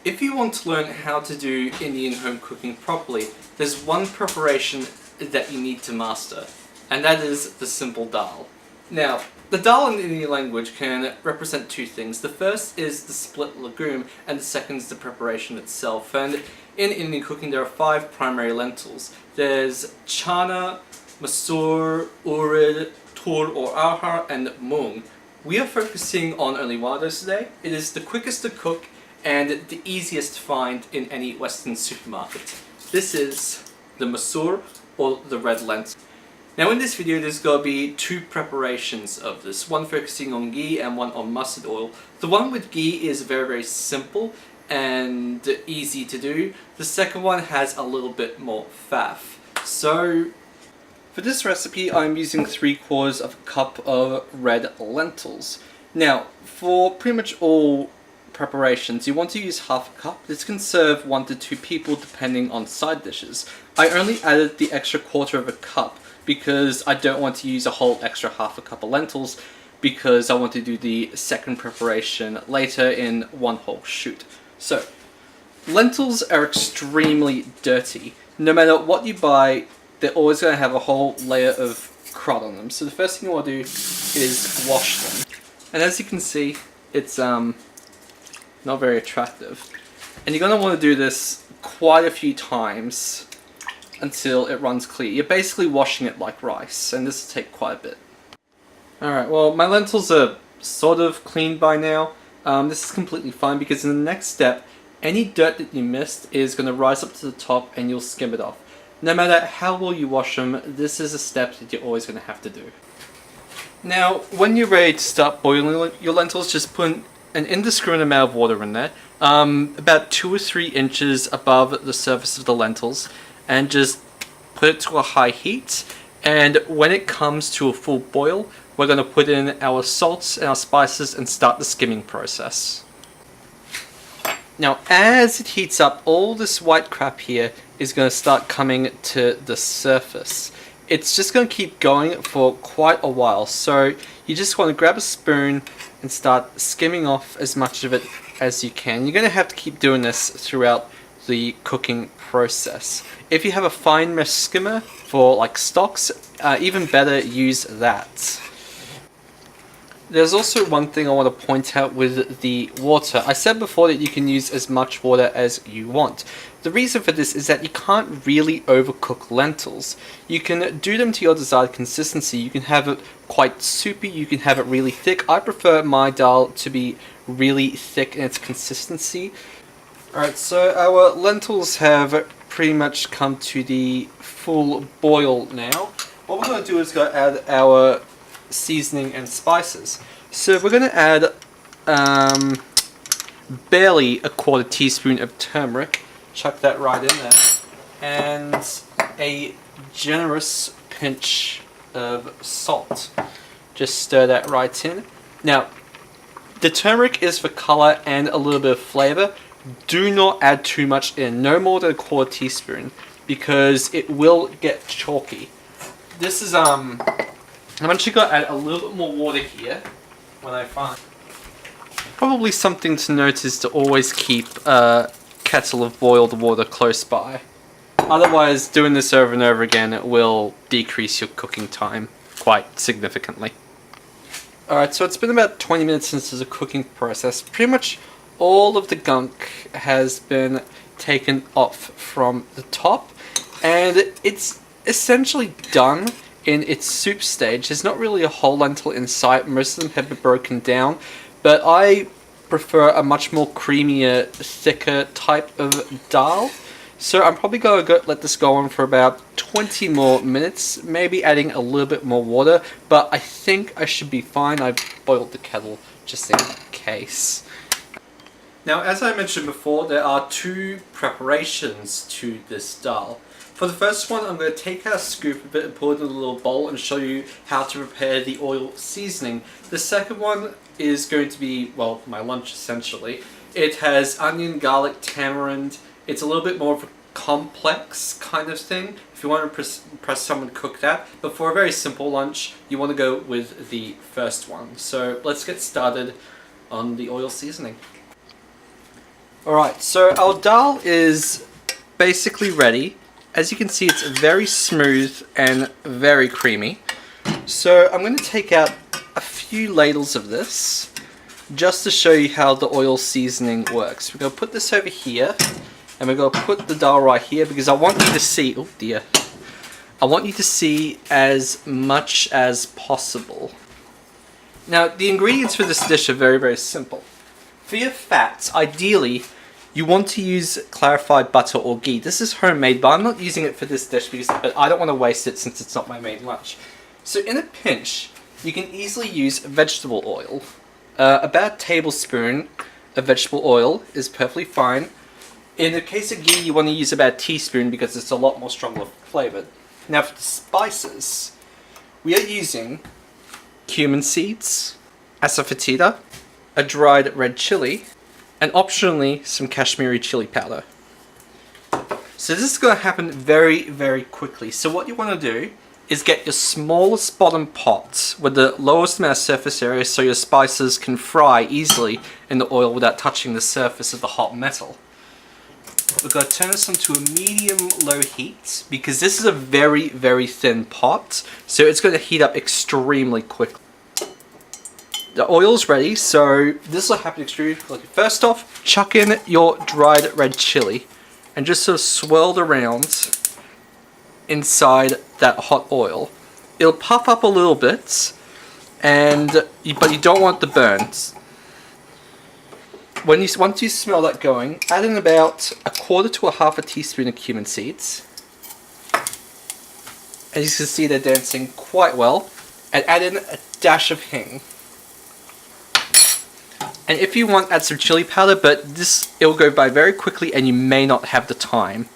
If you want to learn how to do Indian home cooking properly, there's one preparation that you need to master, and that is the simple dal. Now, the dal in the Indian language can represent two things. The first is the split legume, and the second is the preparation itself. And in Indian cooking there are 5 primary lentils. There's Chana, Masoor, Urid, toor or arhar, and mung. We are focusing on only one of those today. It is the quickest to cook and the easiest to find in any Western supermarket. This is the Masoor, or the red lentil. Now in this video there's going to be 2 preparations of this, one focusing on ghee and one on mustard oil. The one with ghee is very simple and easy to do. The second one has a little bit more faff. So for this recipe I'm using 3/4 of a cup of red lentils. Now for pretty much all preparations you want to use half a cup. This can serve 1 to 2 people depending on side dishes. I only added the extra 1/4 of a cup because I don't want to use a whole extra half a cup of lentils, because I want to do the second preparation later in one whole shoot. So lentils are extremely dirty. No matter what you buy, they're always going to have a whole layer of crud on them. So the first thing you want to do is wash them. And as you can see, it's not very attractive. And you're going to want to do this quite a few times until it runs clear. You're basically washing it like rice, and this will take quite a bit. Alright, well my lentils are sort of clean by now. This is completely fine because in the next step, any dirt that you missed is going to rise up to the top and you'll skim it off. No matter how well you wash them, this is a step that you're always going to have to do. Now, when you're ready to start boiling your lentils, just put an indiscriminate amount of water in there, about 2 or 3 inches above the surface of the lentils, and just put it to a high heat. And when it comes to a full boil, we're going to put in our salts and our spices and start the skimming process. Now as it heats up, all this white crap here is going to start coming to the surface. It's just going to keep going for quite a while, so you just want to grab a spoon and start skimming off as much of it as you can. You're going to have to keep doing this throughout the cooking process. If you have a fine mesh skimmer for like stocks, even better, use that. There's also one thing I want to point out with the water. I said before that you can use as much water as you want. The reason for this is that you can't really overcook lentils. You can do them to your desired consistency. You can have it quite soupy, you can have it really thick. I prefer my dal to be really thick in its consistency. Alright, so our lentils have pretty much come to the full boil now. What we're going to do is go add our seasoning and spices. So we're going to add barely a 1/4 teaspoon of turmeric, chuck that right in there, and a generous pinch of salt. Just stir that right in. Now the turmeric is for color and a little bit of flavor. Do not add too much in, no more than a 1/4 teaspoon, because it will get chalky. This is I'm actually going to add a little bit more water here when I find. Probably something to note is to always keep a kettle of boiled water close by. Otherwise, doing this over and over again, it will decrease your cooking time quite significantly. Alright, so it's been about 20 minutes since the cooking process. Pretty much all of the gunk has been taken off from the top, and it's essentially done in its soup stage. There's not really a whole lentil in sight. Most of them have been broken down, but I prefer a much more creamier, thicker type of dal. So I'm probably going to let this go on for about 20 more minutes, maybe adding a little bit more water, but I think I should be fine. I've boiled the kettle just in case. Now, as I mentioned before, there are 2 preparations to this dal. For the first one, I'm going to take out a scoop of it and put it in a little bowl and show you how to prepare the oil seasoning. The second one is going to be, well, my lunch essentially. It has onion, garlic, tamarind. It's a little bit more of a complex kind of thing if you want to impress someone to cook that. But for a very simple lunch, you want to go with the first one. So let's get started on the oil seasoning. Alright, so our dal is basically ready. As you can see, it's very smooth and very creamy. So I'm going to take out a few ladles of this just to show you how the oil seasoning works. We're going to put this over here and we're going to put the dal right here because I want you to see, oh dear, I want you to see as much as possible. Now the ingredients for this dish are very, very simple. For your fats, ideally you want to use clarified butter or ghee. This is homemade, but I'm not using it for this dish but I don't want to waste it since it's not my main lunch. So in a pinch, you can easily use vegetable oil. About a tablespoon of vegetable oil is perfectly fine. In the case of ghee, you want to use about a teaspoon because it's a lot more stronger flavored. Now for the spices, we are using cumin seeds, asafoetida, a dried red chili, and optionally some Kashmiri chili powder. So this is going to happen very, very quickly. So what you want to do is get your smallest bottom pot with the lowest amount of surface area so your spices can fry easily in the oil without touching the surface of the hot metal. We're going to turn this onto a medium-low heat because this is a very, very thin pot, so it's going to heat up extremely quickly. The oil's ready, so this will happen extremely quickly. First off, chuck in your dried red chili and just sort of swirl it around inside that hot oil. It'll puff up a little bit, but you don't want the burns. Once you smell that going, add in about a quarter to a half a teaspoon of cumin seeds. As you can see, they're dancing quite well. And add in a dash of hing. And if you want, add some chili powder, but it'll go by very quickly and you may not have the time.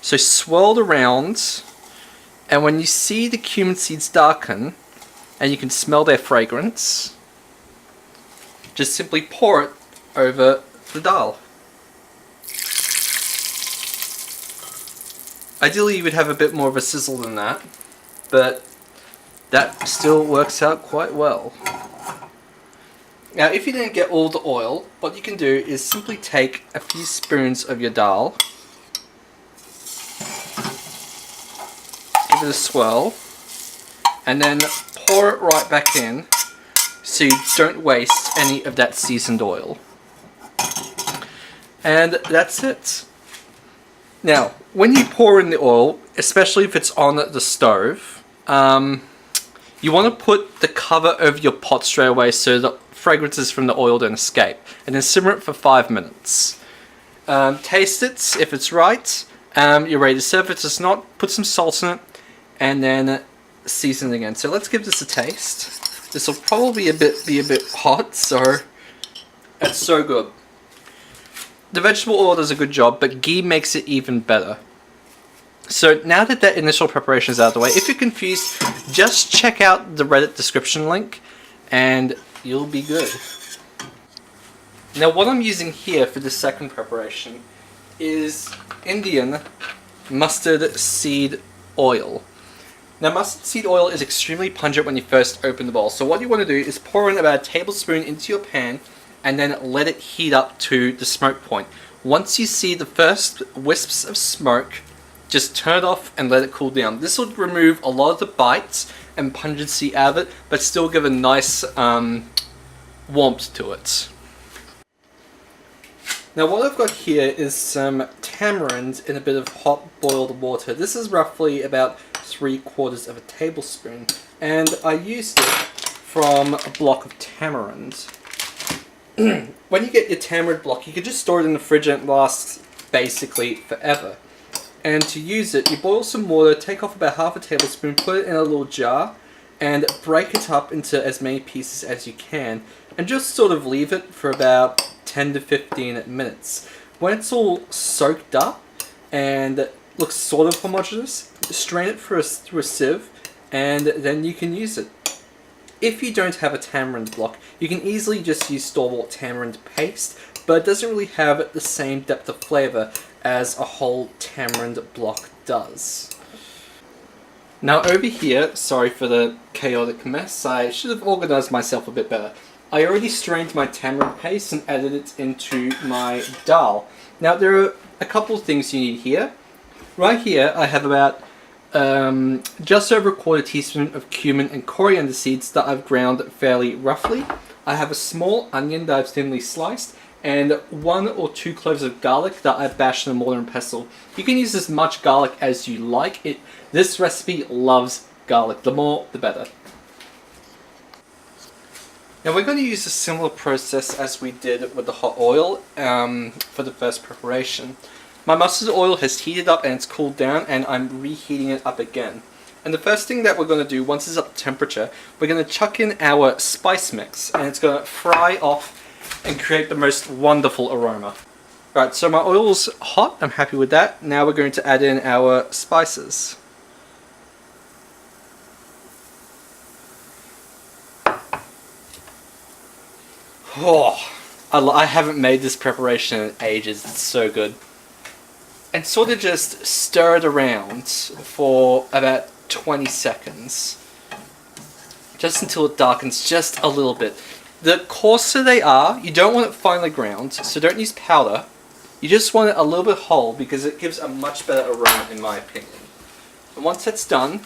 So swirl it around, and when you see the cumin seeds darken, and you can smell their fragrance, just simply pour it over the dal. Ideally you would have a bit more of a sizzle than that, but that still works out quite well. Now if you didn't get all the oil, what you can do is simply take a few spoons of your dal, give it a swirl, and then pour it right back in so you don't waste any of that seasoned oil. And that's it. Now, when you pour in the oil, especially if it's on the stove, you want to put the cover over your pot straight away so the fragrances from the oil don't escape. And then simmer it for 5 minutes. Taste it. If it's right, you're ready to serve. If it's not, put some salt in it and then season it again. So let's give this a taste. This will probably be a bit hot, so it's so good. The vegetable oil does a good job, but ghee makes it even better. So now that that initial preparation is out of the way, if you're confused, just check out the Reddit description link and you'll be good. Now what I'm using here for the second preparation is Indian mustard seed oil. Now mustard seed oil is extremely pungent when you first open the bowl, so what you want to do is pour in about a tablespoon into your pan and then let it heat up to the smoke point. Once you see the first wisps of smoke, just turn it off and let it cool down. This will remove a lot of the bites and pungency out of it, but still give a nice warmth to it. Now what I've got here is some tamarind in a bit of hot boiled water. This is roughly about 3/4 of a tablespoon, and I used it from a block of tamarind. When you get your tamarind block, you can just store it in the fridge and it lasts basically forever. And to use it, you boil some water, take off about half a tablespoon, put it in a little jar, and break it up into as many pieces as you can, and just sort of leave it for about 10 to 15 minutes. When it's all soaked up and looks sort of homogeneous, strain it through a sieve, and then you can use it. If you don't have a tamarind block, you can easily just use store-bought tamarind paste, but it doesn't really have the same depth of flavour as a whole tamarind block does. Now over here, sorry for the chaotic mess, I should have organised myself a bit better. I already strained my tamarind paste and added it into my dal. Now there are a couple of things you need here. Right here I have about just over a quarter teaspoon of cumin and coriander seeds that I've ground fairly roughly. I have a small onion that I've thinly sliced, and 1 or 2 cloves of garlic that I've bashed in a mortar and pestle. You can use as much garlic as you like. This recipe loves garlic. The more, the better. Now we're going to use a similar process as we did with the hot oil for the first preparation. My mustard oil has heated up and it's cooled down, and I'm reheating it up again. And the first thing that we're going to do once it's up to temperature, we're going to chuck in our spice mix, and it's going to fry off and create the most wonderful aroma. Right, so my oil's hot, I'm happy with that. Now we're going to add in our spices. Oh, I haven't made this preparation in ages, it's so good. And sort of just stir it around for about 20 seconds. Just until it darkens just a little bit. The coarser they are, you don't want it finely ground, so don't use powder. You just want it a little bit whole because it gives a much better aroma in my opinion. And once that's done,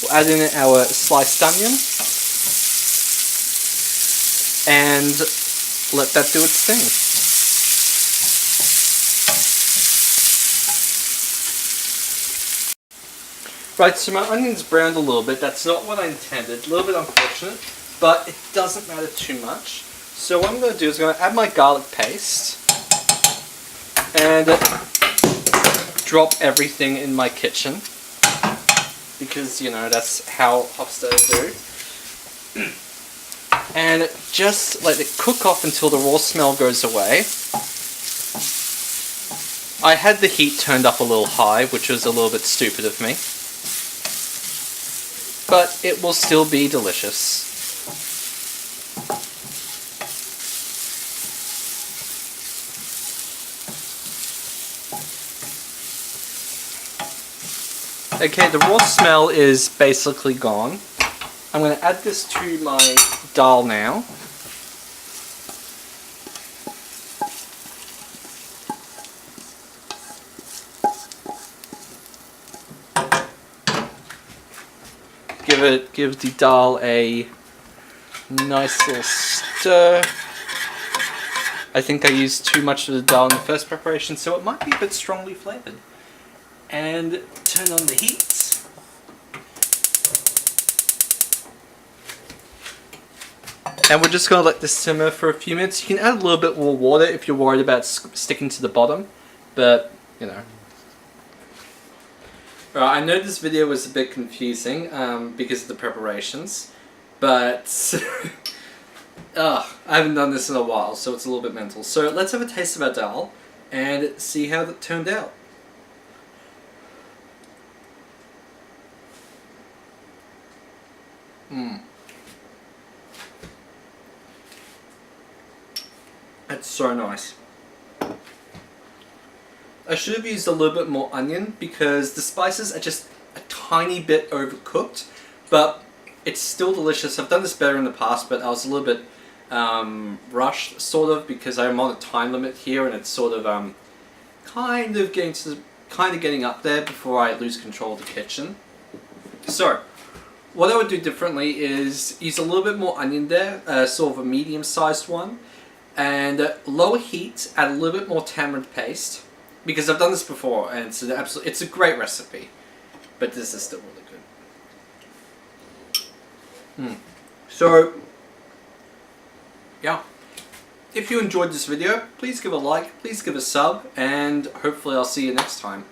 we'll add in our sliced onion and let that do its thing. Right, so my onion's browned a little bit. That's not what I intended. A little bit unfortunate, but it doesn't matter too much. So what I'm going to do is I'm going to add my garlic paste and drop everything in my kitchen because, you know, that's how Hofstadter do. And just let it cook off until the raw smell goes away. I had the heat turned up a little high, which was a little bit stupid of me. But it will still be delicious. Okay, the raw smell is basically gone. I'm going to add this to my dal now. Give the dal a nice little stir. I think I used too much of the dal in the first preparation, so it might be a bit strongly flavoured. And turn on the heat. And we're just going to let this simmer for a few minutes. You can add a little bit more water if you're worried about sticking to the bottom, but, you know. Right, I know this video was a bit confusing because of the preparations, but I haven't done this in a while, so it's a little bit mental. So let's have a taste of our dal and see how it turned out. It's so nice. I should have used a little bit more onion because the spices are just a tiny bit overcooked, but it's still delicious. I've done this better in the past, but I was a little bit rushed, sort of, because I'm on a time limit here, and it's sort of kind of getting up there before I lose control of the kitchen. So, what I would do differently is use a little bit more onion there, sort of a medium-sized one, and lower heat, add a little bit more tamarind paste. Because I've done this before, and it's a great recipe, but this is still really good. So, yeah. If you enjoyed this video, please give a like, please give a sub, and hopefully I'll see you next time.